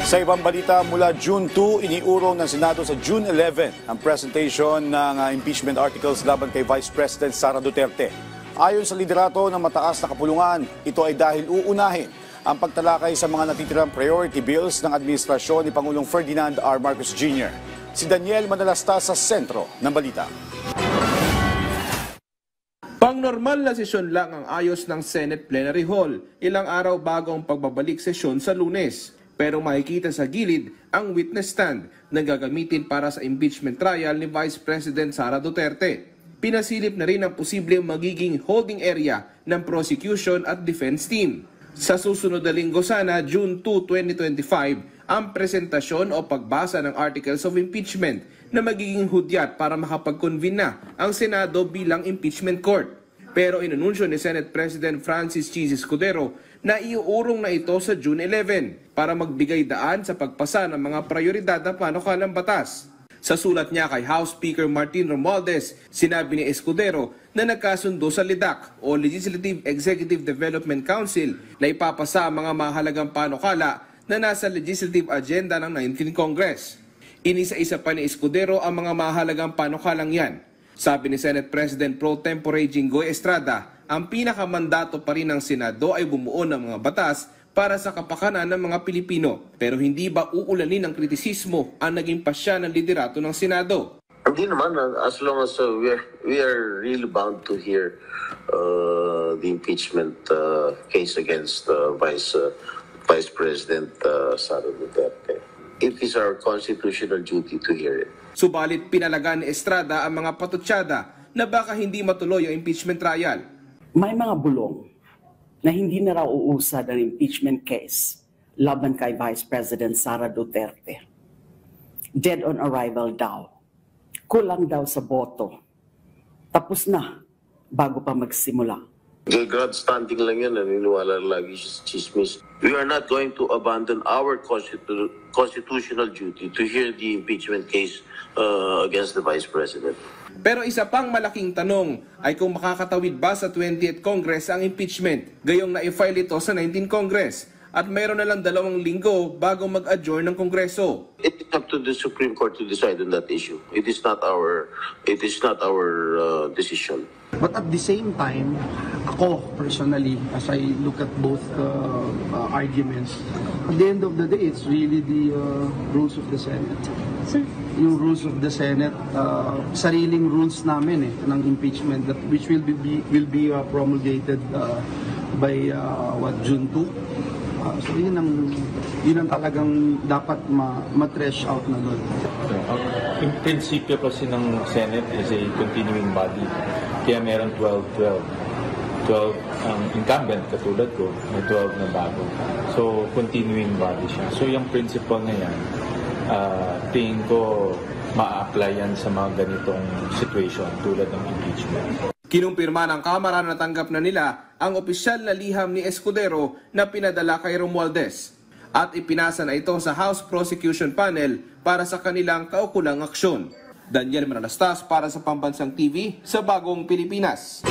Sa ibang balita, mula June 2, iniurong ng Senado sa June 11 ang presentation ng impeachment articles laban kay Vice President Sara Duterte. Ayon sa liderato ng mataas na kapulungan, ito ay dahil uunahin ang pagtalakay sa mga natitirang priority bills ng administrasyon ni Pangulong Ferdinand R. Marcos Jr. Si Daniel Manalastas sa sentro ng balita. Pang-normal na sesyon lang ang ayos ng Senate Plenary Hall, ilang araw bago ang pagbabalik sesyon sa Lunes. Pero makikita sa gilid ang witness stand na gagamitin para sa impeachment trial ni Vice President Sara Duterte. Pinasilip na rin ang posibleng magiging holding area ng prosecution at defense team. Sa susunod na linggo sana, June 2, 2025, ang presentasyon o pagbasa ng Articles of Impeachment na magiging hudyat para makapag-convene na ang Senado bilang impeachment court. Pero inanunsyo ni Senate President Francis Chis Escudero na iuurong na ito sa June 11 para magbigay daan sa pagpasa ng mga prioridad na panukalang batas. Sa sulat niya kay House Speaker Martin Romualdez, sinabi ni Escudero na nagkasundo sa LEDAC o Legislative Executive Development Council na ipapasa ang mga mahalagang panukala na nasa legislative agenda ng 19th Congress. Inisa-isa pa ni Escudero ang mga mahalagang panukalang yan. Sabi ni Senate President Pro Tempore Jinggoy Estrada, ang pinakamandato pa rin ng Senado ay bumuo ng mga batas para sa kapakanan ng mga Pilipino. Pero hindi ba uulanin ng kritisismo ang naging pasya ng liderato ng Senado? Hindi naman, as long as we are really bound to hear the impeachment case against Vice President Sara Duterte. It is our constitutional duty to hear it. Subalit pinalagan ni Estrada ang mga patutsada na baka hindi matuloy ang impeachment trial. May mga bulong na hindi na raw uusad ang impeachment case laban kay Vice President Sara Duterte. Dead on arrival daw. Kulang daw sa boto. Tapos na bago pa magsimula. Grandstanding lang yan, naniniwala lagi sa chismis. We are not going to abandon our constitutional duty to hear the impeachment case against the Vice President. Pero isa pang malaking tanong ay kung makakatawid ba sa 20th Congress ang impeachment, gayong na-file ito sa 19th Congress at mayroon na lang 2 linggo bago mag-adjourn ng Kongreso. It is up to the Supreme Court to decide on that issue. It is not our decision. But at the same time, ako personally, as I look at both arguments, at the end of the day, it's really the rules of the Senate. Sir? Yung rules of the Senate, sariling rules namin ng impeachment that which will be promulgated by June 2. So yun ang talagang dapat ma-trash out na doon. Yung prinsipyo kasi ng Senate is a continuing body. Kaya meron 12 ang incumbent katulad ko, may 12 na bago. So continuing body siya. So yung principle na yan, tingin ko ma-apply yan sa mga ganitong situation tulad ng impeachment. Kinumpirma ng Kamara na natanggap na nila ang opisyal na liham ni Escudero na pinadala kay Romualdez at ipinasa na ito sa House Prosecution Panel para sa kanilang kaukulang aksyon. Daniel Manalastas para sa Pambansang TV sa Bagong Pilipinas.